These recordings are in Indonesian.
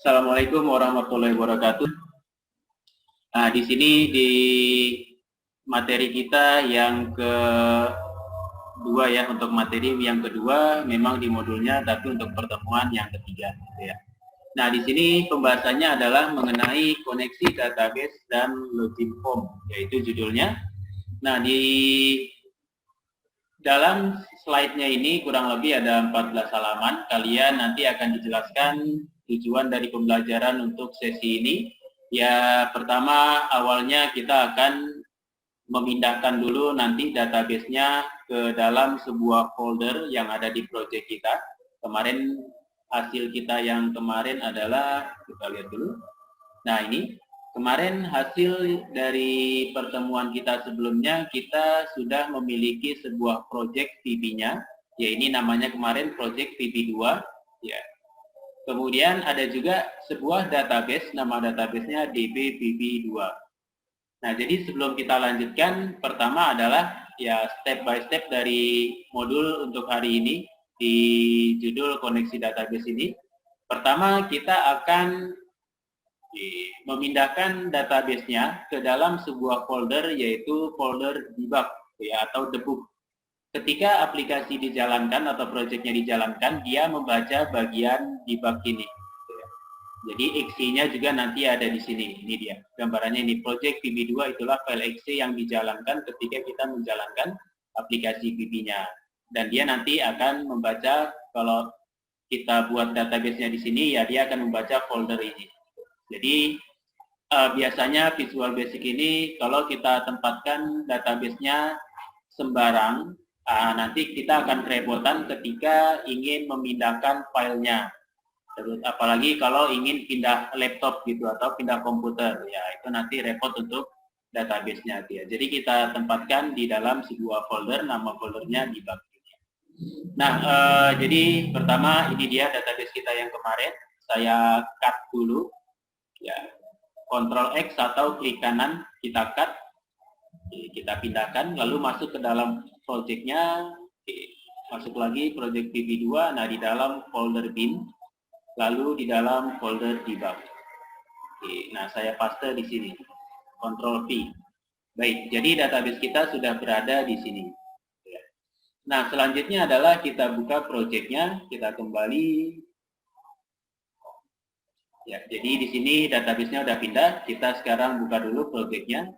Assalamualaikum warahmatullahi wabarakatuh. Nah, di sini di materi kita yang kedua ya, untuk materi yang kedua memang di modulnya, tapi untuk pertemuan yang ketiga ya. Nah, di sini pembahasannya adalah mengenai koneksi database dan login form, yaitu judulnya. Nah, di dalam slide-nya ini kurang lebih ada 14 halaman. Kalian nanti akan dijelaskan tujuan dari pembelajaran untuk sesi ini. Ya, pertama awalnya kita akan memindahkan dulu nanti database-nya ke dalam sebuah folder yang ada di project kita. Kemarin hasil kita yang kemarin adalah, kita lihat dulu. Nah, ini kemarin hasil dari pertemuan kita sebelumnya, kita sudah memiliki sebuah project VB-nya, ya ini namanya kemarin project VB2, ya. Kemudian ada juga sebuah database, nama database-nya DBVB2. Nah, jadi sebelum kita lanjutkan, pertama adalah ya step by step dari modul untuk hari ini di judul koneksi database ini. Pertama, kita akan memindahkan database-nya ke dalam sebuah folder, yaitu folder debug ya, atau debug. Ketika aplikasi dijalankan atau proyeknya dijalankan, dia membaca bagian debug ini. Jadi exe-nya juga nanti ada di sini. Ini dia gambarannya, ini project VB2 itulah file exe yang dijalankan ketika kita menjalankan aplikasi VB-nya. Dan dia nanti akan membaca, kalau kita buat database-nya di sini, ya dia akan membaca folder ini. Jadi biasanya Visual Basic ini kalau kita tempatkan database-nya sembarang, nanti kita akan kerepotan ketika ingin memindahkan filenya. Terus apalagi kalau ingin pindah laptop gitu atau pindah komputer, ya itu nanti repot untuk database-nya dia. Jadi kita tempatkan di dalam sebuah folder, nama foldernya debug. Nah, jadi pertama ini dia database kita yang kemarin. Saya cut dulu, ya, Ctrl X atau klik kanan kita cut, kita pindahkan, lalu masuk ke dalam project-nya, masuk lagi project VB2, nah di dalam folder bin, lalu di dalam folder debug. Nah saya paste di sini, Ctrl V. Baik, jadi database kita sudah berada di sini. Nah, selanjutnya adalah kita buka project-nya, kita kembali. Ya, jadi di sini database-nya udah pindah, kita sekarang buka dulu project-nya.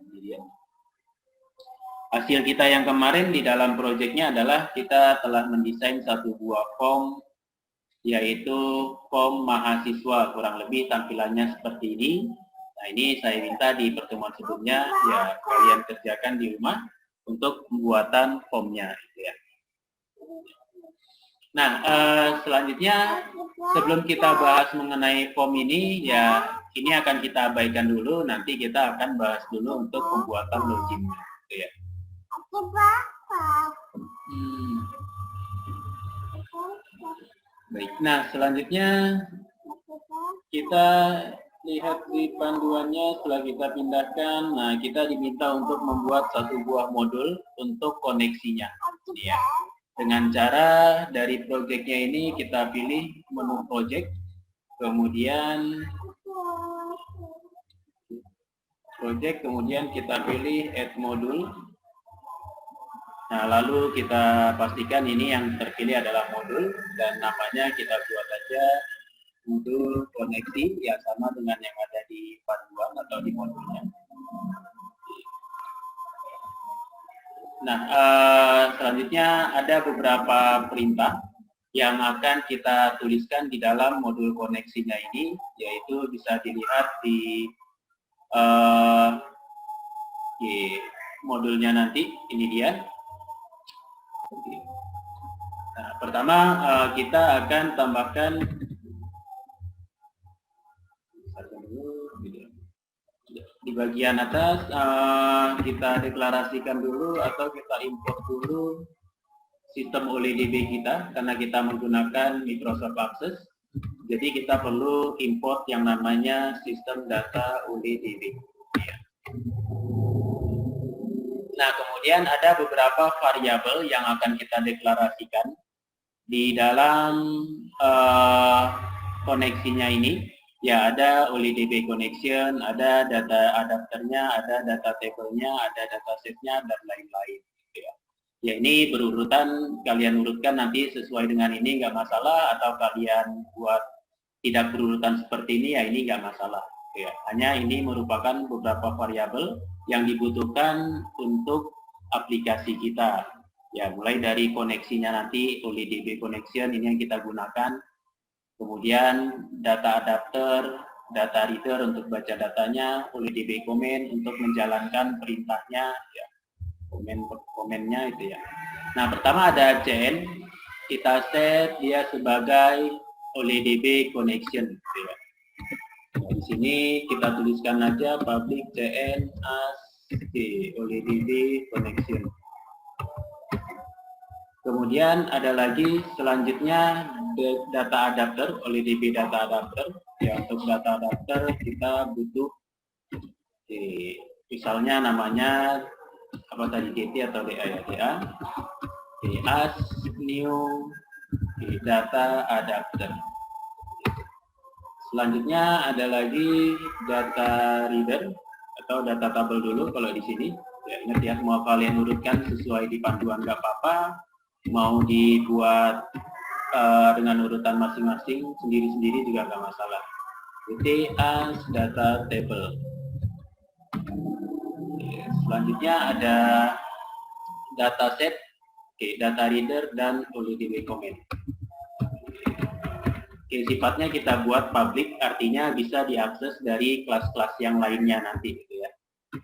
Hasil kita yang kemarin di dalam project-nya adalah kita telah mendesain satu buah form, yaitu form mahasiswa, kurang lebih tampilannya seperti ini. Nah, ini saya minta di pertemuan sebelumnya, ya kalian kerjakan di rumah untuk pembuatan formnya. Ya. Nah, selanjutnya sebelum kita bahas mengenai form ini, ya ini akan kita abaikan dulu, nanti kita akan bahas dulu untuk pembuatan loginnya. Ya. Baik, nah selanjutnya kita lihat di panduannya setelah kita pindahkan. Nah, kita diminta untuk membuat satu buah modul untuk koneksinya. Ya. Dengan cara dari project-nya ini kita pilih menu project, kemudian project, kemudian kita pilih add modul. Nah, lalu kita pastikan ini yang terpilih adalah modul, dan namanya kita buat aja modul koneksi, ya sama dengan yang ada di panduan atau di modulnya. Nah, selanjutnya ada beberapa perintah yang akan kita tuliskan di dalam modul koneksinya ini, yaitu bisa dilihat di modulnya nanti, ini dia. Nah, pertama kita akan tambahkan di bagian atas, kita deklarasikan dulu atau kita import dulu sistem OLEDB kita, karena kita menggunakan Microsoft Access. Jadi kita perlu import yang namanya sistem data OLEDB. Nah, kemudian ada beberapa variabel yang akan kita deklarasikan di dalam koneksinya ini, Ya, ada OLEDB connection, ada data adapternya, ada data table-nya, ada data set-nya, dan lain-lain. Ya. Ya, ini berurutan, kalian urutkan nanti sesuai dengan ini, nggak masalah, atau kalian buat tidak berurutan seperti ini, ya ini nggak masalah. Ya, hanya ini merupakan beberapa variabel yang dibutuhkan untuk aplikasi kita. Ya, mulai dari koneksinya nanti, OLEDB connection, ini yang kita gunakan. Kemudian data adapter, data reader untuk baca datanya, OLEDB comment untuk menjalankan perintahnya, ya, komennya itu ya. Nah, pertama ada CN, kita set dia sebagai OLEDB connection, gitu ya. Nah, di sini kita tuliskan aja public CN as OLEDB connection. Kemudian ada lagi selanjutnya data adapter, OLEDB data adapter. Ya, untuk data adapter kita butuh misalnya namanya apa tadi, DT atau DA ya, DA. As new data adapter. Selanjutnya ada lagi data reader atau data tabel dulu kalau di sini. Ya, ingat ya, mau kalian urutkan sesuai di panduan nggak apa-apa. Mau dibuat dengan urutan masing-masing sendiri-sendiri juga nggak masalah. Jadi as data table. Selanjutnya ada data set, data reader, dan OLEDB comment. Sifatnya kita buat public, artinya bisa diakses dari kelas-kelas yang lainnya nanti, gitu ya.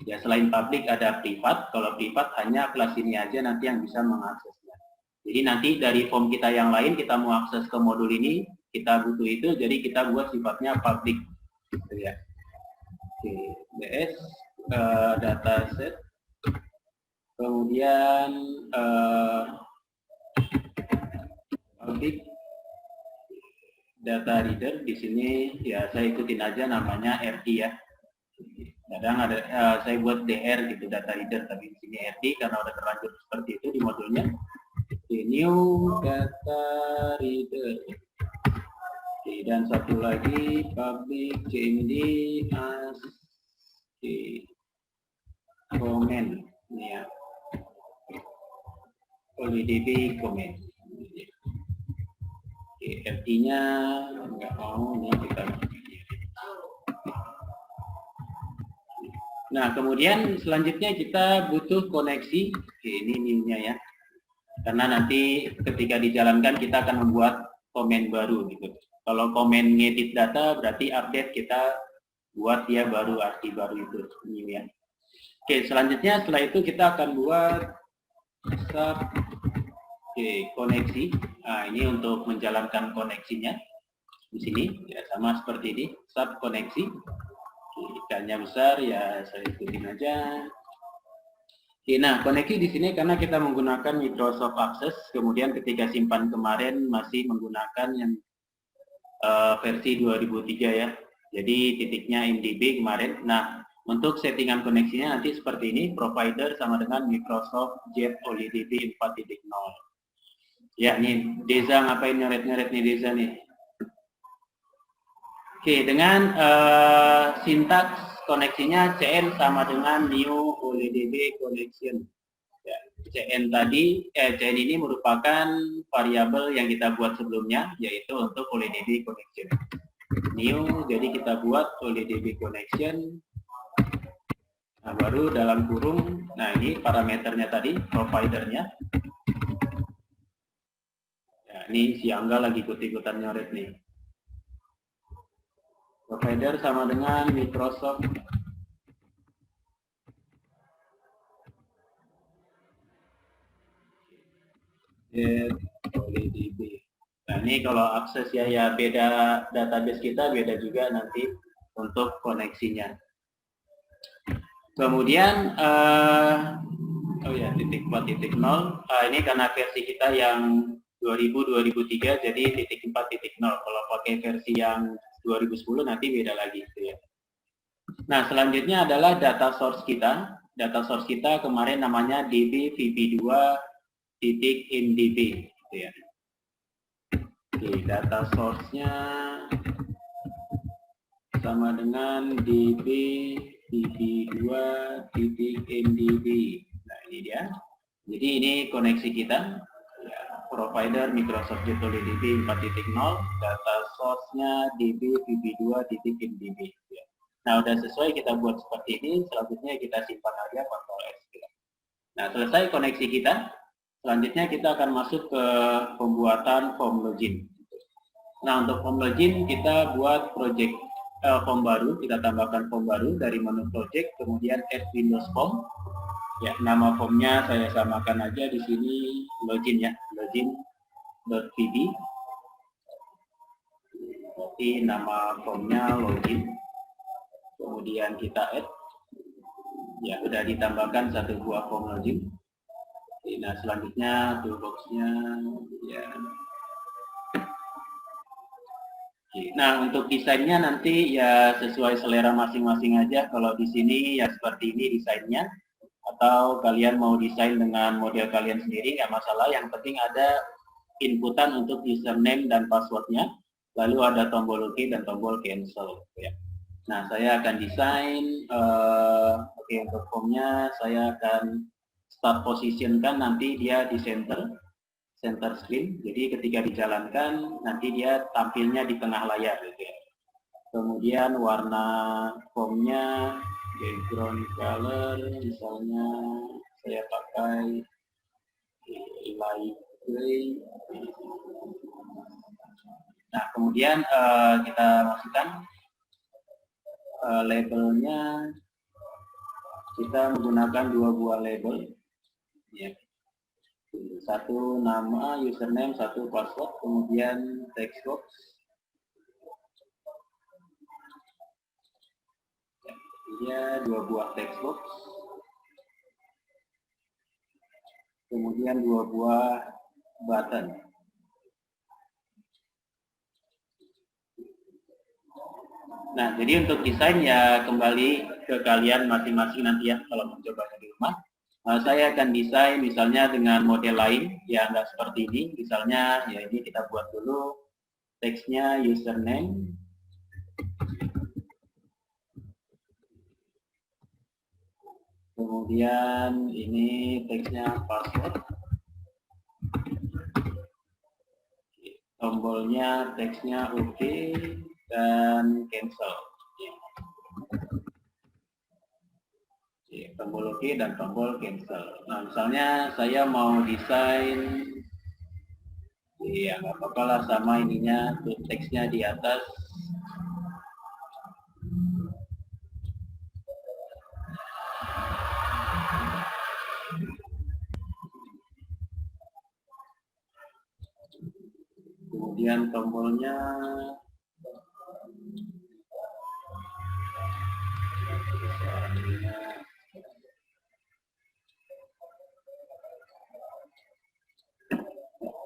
Ya, selain public ada privat. Kalau privat hanya kelas ini aja nanti yang bisa mengaksesnya. Jadi nanti dari form kita yang lain kita mau akses ke modul ini, kita butuh itu, jadi kita buat sifatnya public, gitu ya. Oke, DS dataset, kemudian public data reader. Di sini ya saya ikutin aja namanya RD ya. Kadang ada saya buat DR gitu, data reader, tapi di sini RD karena udah terlanjur seperti itu di modulnya. New data reader. Oke, dan satu lagi public CMD as comment ini ya, OLEDB comment. Oke, RT-nya nggak mau nih kita. Nah, kemudian selanjutnya kita butuh koneksi. Oke, ini new-nya ya. Karena nanti ketika dijalankan kita akan membuat komen baru gitu. Kalau komen ngedit data berarti update kita buat dia baru, arti baru itu new ya. Oke, selanjutnya setelah itu kita akan buat sub koneksi. Nah, ini untuk menjalankan koneksinya di sini ya, sama seperti ini, sub koneksi. Ikannya besar ya, saya ikutin aja. Oke, nah koneksi di sini karena kita menggunakan Microsoft Access, kemudian ketika simpan kemarin masih menggunakan yang versi 2003 ya. Jadi titiknya MDB kemarin. Nah, untuk settingan koneksinya nanti seperti ini, provider sama dengan Microsoft Jet OLEDB 4.0. Ya, nih Deza ngapain nyoret-nyoret nih Deza nih. Oke, dengan sintaks koneksinya CN sama dengan new OLEDB connection. Ya, CN tadi, CN ini merupakan variabel yang kita buat sebelumnya, yaitu untuk OLEDB connection. New, jadi kita buat OLEDB connection. Nah, baru dalam kurung, nah ini parameternya tadi, providernya. Ya, ini si Angga lagi ikut-ikutan nyoret nih. Provider sama dengan Microsoft OLEDB. Nah, ini kalau akses ya beda, database kita beda juga nanti untuk koneksinya. Kemudian oh ya, titik 4.0 ini karena versi kita yang 2000-2003 jadi titik 4.0. Kalau pakai versi yang 2010 nanti beda lagi gitu ya. Nah, selanjutnya adalah data source kita. Data source kita kemarin namanya db vb2 titik mdb gitu ya. Oke, data source-nya sama dengan db db2.mdb. Nah, ini dia. Jadi ini koneksi kita. Ya, provider Microsoft JetDB 4.0, data source-nya db db2.mdb. Ya. Nah, udah sesuai kita buat seperti ini. Selanjutnya kita simpan aja Ctrl X. Nah, selesai koneksi kita. Selanjutnya kita akan masuk ke pembuatan form login. Nah, untuk form login kita buat project form baru, kita tambahkan form baru dari menu project, kemudian add Windows Form. Ya, nama formnya saya samakan aja di sini login ya, login.pb. Berarti nama formnya login. Kemudian kita add. Ya, sudah ditambahkan satu buah form login. Nah, selanjutnya toolbox-nya ya. Nah, untuk desainnya nanti ya sesuai selera masing-masing aja. Kalau di sini ya seperti ini desainnya. Atau kalian mau desain dengan model kalian sendiri, nggak masalah. Yang penting ada inputan untuk username dan passwordnya. Lalu ada tombol OK dan tombol cancel. Ya. Nah, saya akan desain. Oke, untuk formnya saya akan start position-kan nanti dia di center screen. Jadi ketika dijalankan nanti dia tampilnya di tengah layar gitu ya. Kemudian warna formnya background color misalnya saya pakai light gray. Nah, kemudian kita masukkan labelnya. Kita menggunakan dua buah label. Ya. Satu nama, username, satu password, kemudian text box. Ya, dua buah text box. Kemudian dua buah button. Nah, jadi untuk desain ya kembali ke kalian masing-masing nanti ya kalau mencobanya di rumah. Saya akan desain misalnya dengan model lain ya nggak seperti ini. Misalnya ya ini kita buat dulu teksnya username. Kemudian ini teksnya password. Tombolnya teksnya OK dan cancel. Tombol OK dan tombol cancel. Nah, misalnya saya mau desain, ya nggak apa-apa lah sama ininya, teksnya di atas. Kemudian tombolnya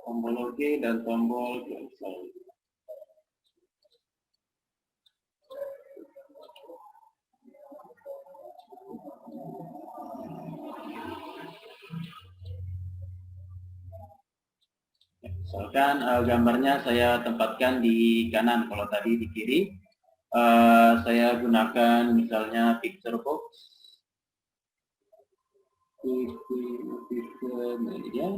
tombol OK dan tombol cancel. Misalkan gambarnya saya tempatkan di kanan, kalau tadi di kiri. Saya gunakan misalnya picture box. Nah, ini dia.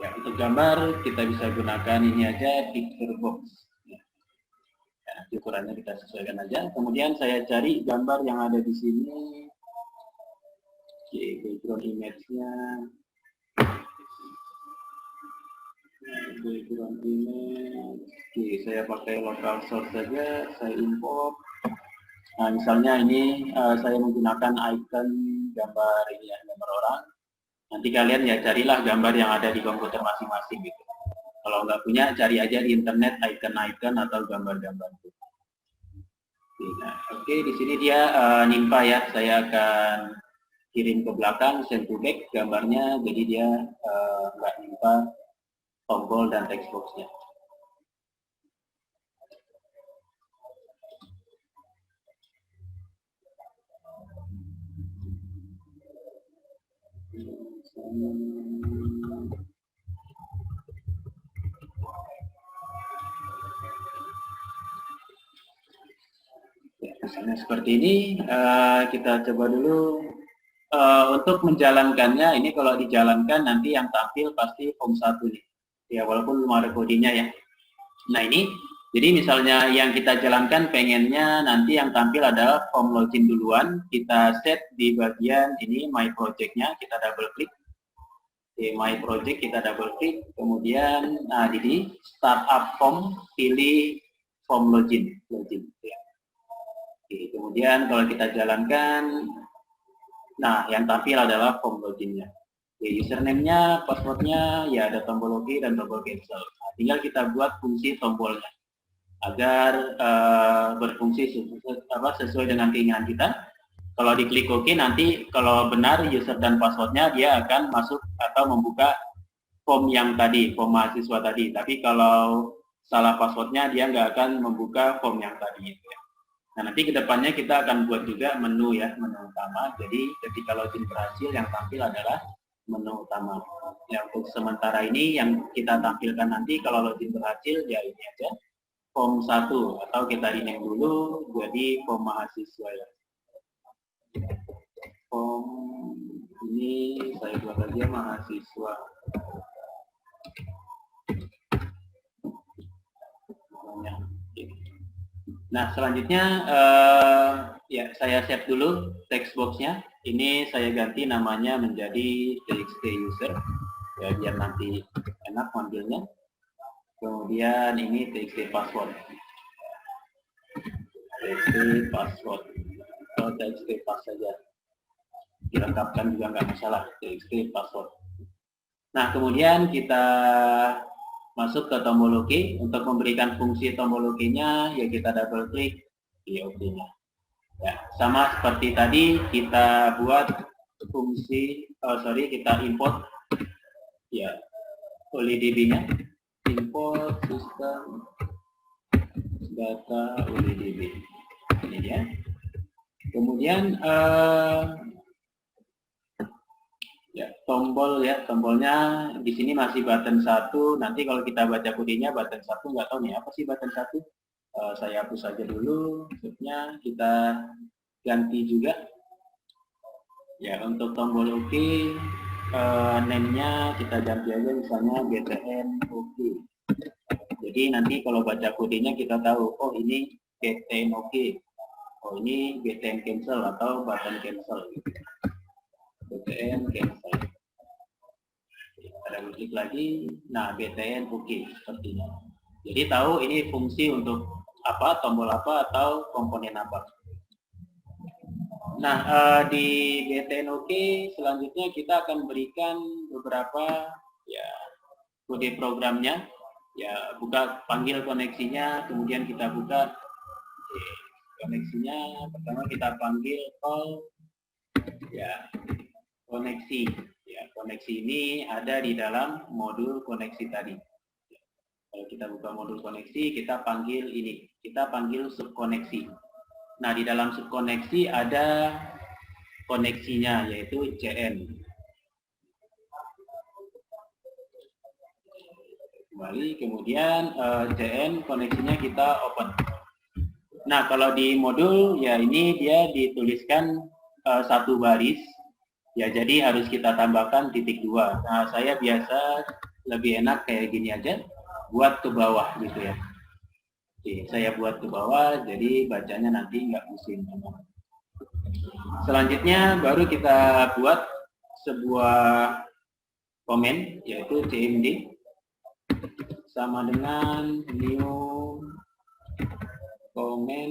Ya, untuk gambar kita bisa gunakan ini aja picture box. Ya, ukurannya kita sesuaikan aja. Kemudian saya cari gambar yang ada di sini. Oke, background image-nya. Background image. Oke, saya pakai local source saja. Saya import. Nah, misalnya ini saya menggunakan icon gambar ini ya, gambar orang. Nanti kalian ya carilah gambar yang ada di komputer masing-masing gitu. Kalau nggak punya, cari aja di internet icon-icon atau gambar-gambar. Nah, oke, di sini dia nimpa ya. Saya akan kirim ke belakang, send to back gambarnya, jadi dia nggak nimpa tombol dan text box-nya. Misalnya seperti ini, kita coba dulu. Untuk menjalankannya, ini kalau dijalankan nanti yang tampil pasti form 1 nih. Ya, walaupun belum ada kodenya ya. Nah ini, jadi misalnya yang kita jalankan pengennya nanti yang tampil adalah form login duluan. Kita set di bagian ini My Project-nya, kita double klik. Di My Project kita double klik, kemudian nah di Startup Form, pilih form login. Ya. Oke, kemudian kalau kita jalankan, nah, yang tampil adalah form loginnya. Username-nya, password-nya, ya ada tombol login dan tombol cancel. Nah, tinggal kita buat fungsi tombolnya agar berfungsi sesuai dengan keinginan kita. Kalau diklik OK, nanti kalau benar user dan password-nya, dia akan masuk atau membuka form yang tadi, form mahasiswa tadi. Tapi kalau salah password-nya, dia nggak akan membuka form yang tadi. Ya. Nah, nanti kedepannya kita akan buat juga menu ya, menu utama. Jadi ketika login berhasil, yang tampil adalah menu utama. Ya, untuk sementara ini yang kita tampilkan nanti kalau login berhasil, ya ini aja. Form 1, atau kita rename dulu jadi form mahasiswa ya. Form ini saya buat aja mahasiswa. Nah, selanjutnya ya saya save dulu text box-nya. Ini saya ganti namanya menjadi txt user ya biar nanti enak manggilnya. Kemudian ini txt password. Txt password atau txt pass saja. Dilengkapkan juga nggak masalah, txt password. Nah, kemudian kita masuk ke tombol OK. Untuk memberikan fungsi tombol OK-nya, ya kita double klik di OK-nya. Ya, sama seperti tadi kita buat fungsi, kita import ya OLIDB-nya, import sistem data OLIDB. Ini ya. Kemudian ya tombolnya di sini masih button 1. Nanti kalau kita baca kodenya button 1 nggak tahu nih apa sih button 1. Saya hapus saja dulu. Maksudnya kita ganti juga ya. Untuk tombol OK, name-nya kita ganti aja misalnya BTN OK. Jadi nanti kalau baca kodenya kita tahu, oh ini BTN OK, oh ini BTN cancel atau button cancel. BTN cancel. Ada klik lagi, nah BTN OK sepertinya. Jadi tahu ini fungsi untuk apa, tombol apa atau komponen apa. Nah, di BTN OK selanjutnya kita akan berikan beberapa ya kode programnya. Ya, panggil koneksinya, kemudian kita buka koneksinya. Pertama kita panggil call ya koneksi. Ya, koneksi ini ada di dalam modul koneksi tadi. Kalau kita buka modul koneksi, kita panggil ini, kita panggil subkoneksi. Nah, di dalam subkoneksi ada koneksinya, yaitu CN. Kembali, kemudian CN koneksinya kita open. Nah, kalau di modul, ya ini dia dituliskan satu baris. Ya, jadi harus kita tambahkan titik 2. Nah, saya biasa lebih enak kayak gini aja, buat ke bawah gitu ya. Oke, saya buat ke bawah, jadi bacanya nanti nggak pusing. Selanjutnya baru kita buat sebuah komen, yaitu cmd sama dengan new komen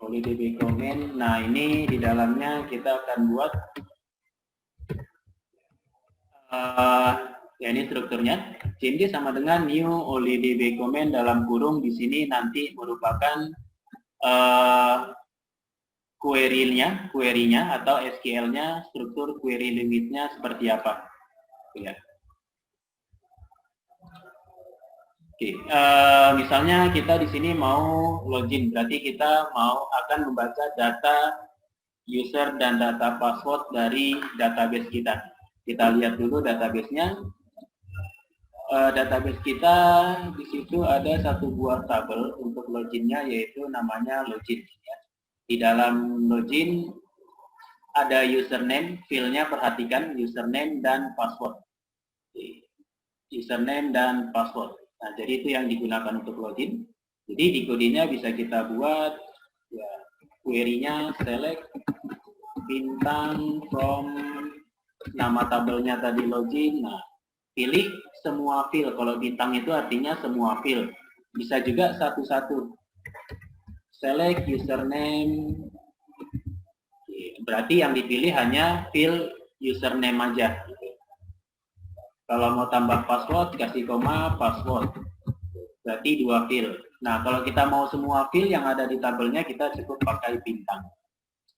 OLIDB komen. Nah, ini di dalamnya kita akan buat ya ini strukturnya. CMD sama dengan new OLIDB comment dalam kurung di sini nanti merupakan query-nya atau SQL-nya, struktur query limitnya seperti apa. Ya. Oke, misalnya kita di sini mau login, berarti kita akan membaca data user dan data password dari database kita. Kita lihat dulu database-nya. database kita di situ ada satu buah tabel untuk loginnya, yaitu namanya login. Ya. Di dalam login ada username, filenya perhatikan username dan password. Username dan password. Nah, jadi itu yang digunakan untuk login. Jadi di kodenya bisa kita buat ya, query-nya select bintang from nama tabelnya tadi login. Nah, pilih semua field. Kalau bintang itu artinya semua field. Bisa juga satu-satu. Select username. Berarti yang dipilih hanya field username aja. Kalau mau tambah password, kasih koma password. Berarti 2 field. Nah, kalau kita mau semua field yang ada di tabelnya, kita cukup pakai bintang.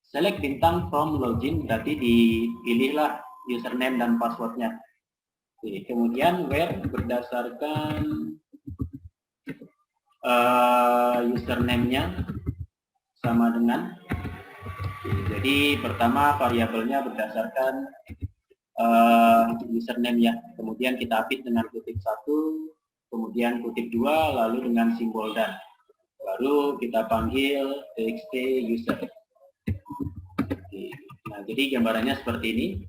Select bintang from login, berarti dipilihlah username dan passwordnya. Oke, kemudian where berdasarkan username-nya sama dengan. Oke, jadi pertama variabelnya berdasarkan username ya. Kemudian kita update dengan kutip 1, kemudian kutip 2, lalu dengan simbol dan. Baru kita panggil txt user. Oke. Nah, jadi gambarannya seperti ini.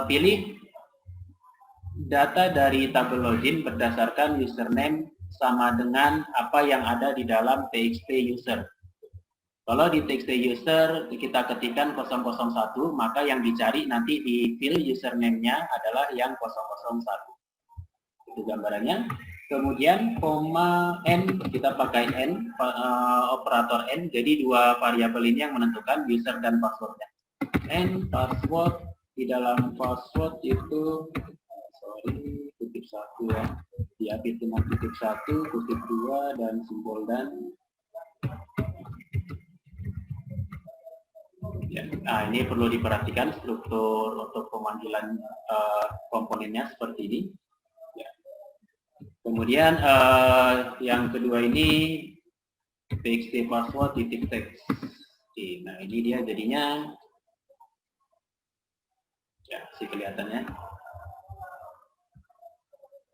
Pilih data dari tabel login berdasarkan username sama dengan apa yang ada di dalam txt user. Kalau di txt user kita ketikkan 001, maka yang dicari nanti di field username-nya adalah yang 001. Itu gambarannya. Kemudian koma n, kita pakai n, operator n, jadi 2 variabel ini yang menentukan user dan passwordnya. N password, di dalam password itu kutip 1 ya, diupdate dengan kutip 1, kutip 2, dan simbol dan. Ya, nah ini perlu diperhatikan struktur untuk pemanggilan komponennya seperti ini. Ya. Kemudian yang kedua ini txt password titik text. Oke, nah ini dia jadinya. Ya, sih kelihatannya.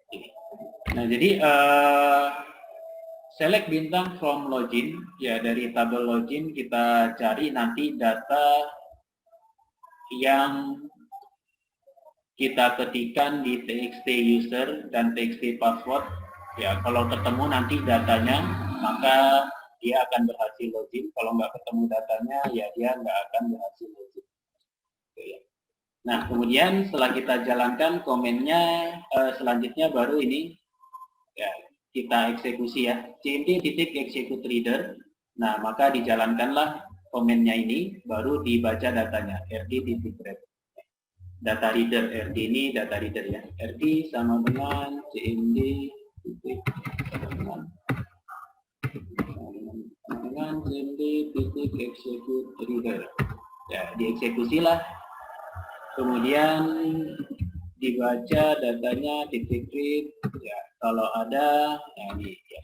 Oke. Nah jadi select bintang from login, ya dari tabel login kita cari nanti data yang kita ketikkan di txt user dan txt password. Ya, kalau ketemu nanti datanya, maka dia akan berhasil login. Kalau nggak ketemu datanya, ya dia nggak akan berhasil login. Oke, ya. Nah, kemudian setelah kita jalankan komennya, selanjutnya baru ini ya, kita eksekusi ya, cmd.execute reader. Nah, maka dijalankanlah komennya ini, baru dibaca datanya, rd.read. Data reader, rd ini data reader ya. Rd sama dengan cmd dengan cmd.execute reader. Ya, dieksekusilah. Kemudian dibaca datanya titik read ya, kalau ada ya, ini ya.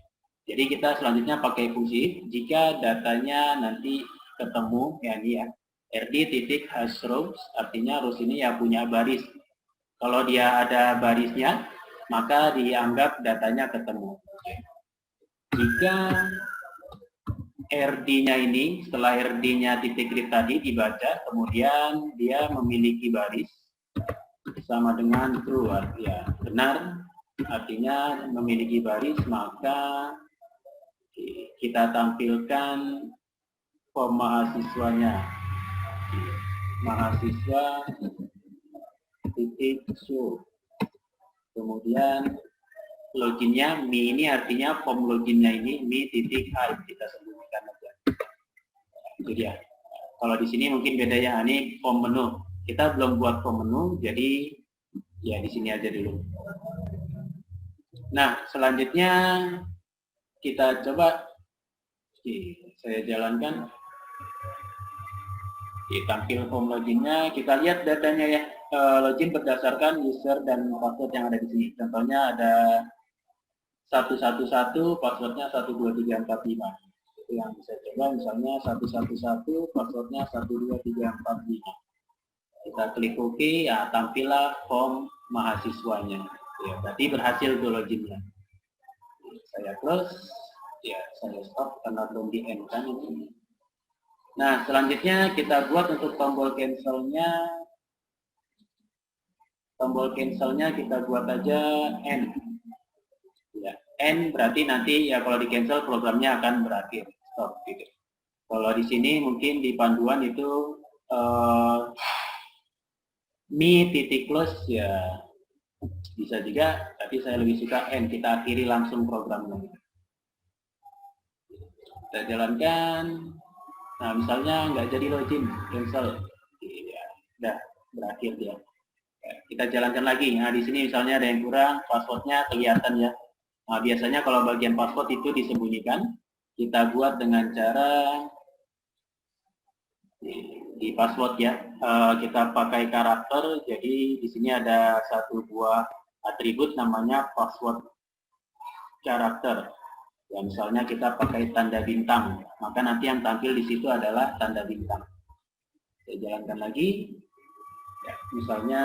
Jadi kita selanjutnya pakai fungsi jika datanya nanti ketemu ya, ini ya, rd titik hash rows, artinya rows ini ya punya baris. Kalau dia ada barisnya maka dianggap datanya ketemu. Jika rd-nya ini setelah rd-nya titik read tadi dibaca, kemudian dia memiliki baris sama dengan true ya, benar, artinya memiliki baris, maka kita tampilkan form mahasiswanya, mahasiswa titik show. Kemudian loginnya mi, ini artinya form loginnya ini mi titik hide, kita sebutkan aja. Itu dia. Kalau di sini mungkin bedanya, ini form menu. Kita belum buat form menu, jadi ya di sini aja dulu. Nah, selanjutnya kita coba. Oke, saya jalankan. Oke, tampil form loginnya. Kita lihat datanya ya. Login berdasarkan user dan password yang ada di sini. Contohnya ada 111, passwordnya 12345. Itu yang bisa coba, misalnya 111, passwordnya 12345. Kita klik OK, ya tampillah form mahasiswanya. Ya, berarti berhasil tuh loginnya. Saya close, ya saya stop karena belum di end kan ini. Nah, selanjutnya kita buat untuk tombol cancelnya. Tombol cancelnya kita buat aja N. Ya, N berarti nanti ya kalau di cancel programnya akan berakhir. Stop gitu. Kalau di sini mungkin di panduan itu mi titik close ya bisa juga, tapi saya lebih suka N, kita akhiri langsung programnya. Kita jalankan. Nah, misalnya nggak jadi login, cancel. Ya, udah berakhir dia. Kita jalankan lagi. Nah, di sini misalnya ada yang kurang, passwordnya kelihatan ya. Nah, biasanya kalau bagian password itu disembunyikan, kita buat dengan cara di password ya. Kita pakai karakter, jadi di sini ada satu buah atribut namanya password karakter. Ya, misalnya kita pakai tanda bintang, maka nanti yang tampil di situ adalah tanda bintang. Saya jalankan lagi. Ya, misalnya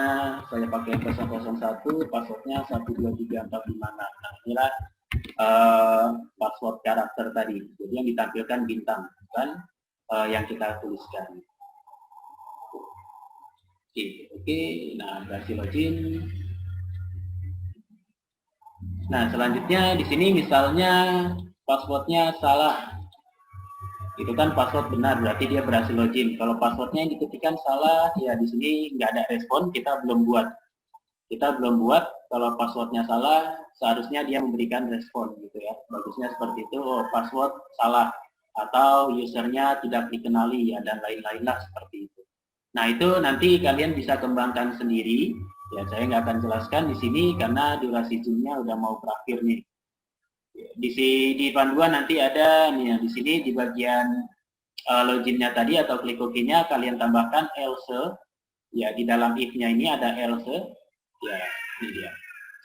saya pakai 001, passwordnya 123456. Nah, inilah password karakter tadi. Jadi yang ditampilkan bintang, bukan yang kita tuliskan. Oke. Nah, berhasil login. Nah, selanjutnya di sini misalnya passwordnya salah. Itu kan password benar, berarti dia berhasil login. Kalau passwordnya yang diketikkan salah, ya di sini nggak ada respon, kita belum buat. Kita belum buat, kalau passwordnya salah, seharusnya dia memberikan respon gitu ya. Bagusnya seperti itu, oh password salah, atau usernya tidak dikenali, ya dan lain-lain lah seperti itu. Nah itu nanti kalian bisa kembangkan sendiri, ya saya nggak akan jelaskan di sini karena durasi zoom-nya udah mau berakhir nih. Di panduan nanti ada nih di sini di bagian loginnya tadi atau klik OK-nya kalian tambahkan else ya, di dalam if-nya ini ada else ya, ini dia.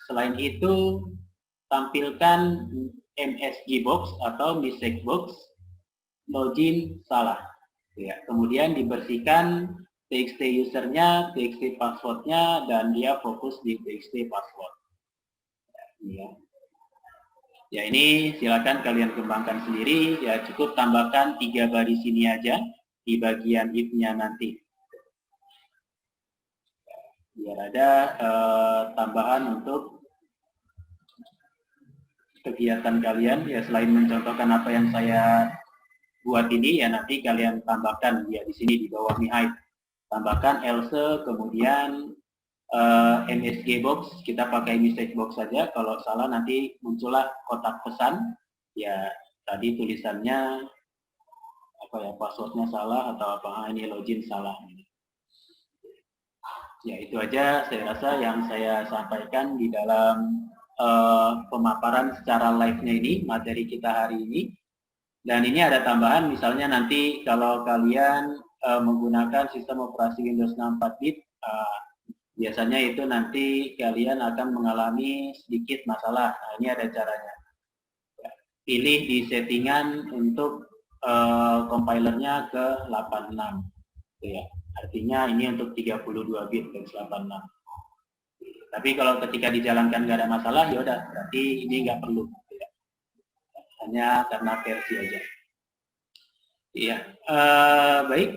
Selain itu tampilkan MSG box atau mistake box login salah ya, kemudian dibersihkan txt usernya, txt passwordnya, dan dia fokus di txt password ya. Ya ini silakan kalian kembangkan sendiri, ya cukup tambahkan 3 baris ini aja di bagian if-nya nanti. Biar ada tambahan untuk kegiatan kalian, ya selain mencontohkan apa yang saya buat ini, ya nanti kalian tambahkan ya di sini di bawah hide. Tambahkan else, kemudian MSG box, kita pakai mistake box saja, kalau salah nanti muncullah kotak pesan, ya tadi tulisannya apa ya, passwordnya salah atau apa, ini login salah. Ya itu aja saya rasa yang saya sampaikan di dalam pemaparan secara live-nya ini, materi kita hari ini. Dan ini ada tambahan, misalnya nanti kalau kalian menggunakan sistem operasi Windows 64 bit, biasanya itu nanti kalian akan mengalami sedikit masalah. Nah, ini ada caranya. Pilih di settingan untuk compilernya ke 86. Ya, artinya ini untuk 32 bit ke 86. Tapi kalau ketika dijalankan nggak ada masalah, ya udah, berarti ini nggak perlu. Ya. Hanya karena versi aja. Iya, baik.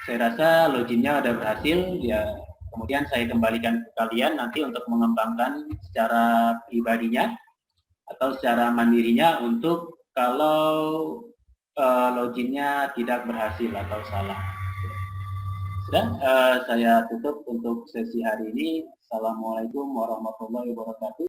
Saya rasa loginnya udah berhasil. Ya, kemudian saya kembalikan ke kalian nanti untuk mengembangkan secara pribadinya atau secara mandirinya untuk kalau loginnya tidak berhasil atau salah. Sudah, saya tutup untuk sesi hari ini. Assalamualaikum warahmatullahi wabarakatuh.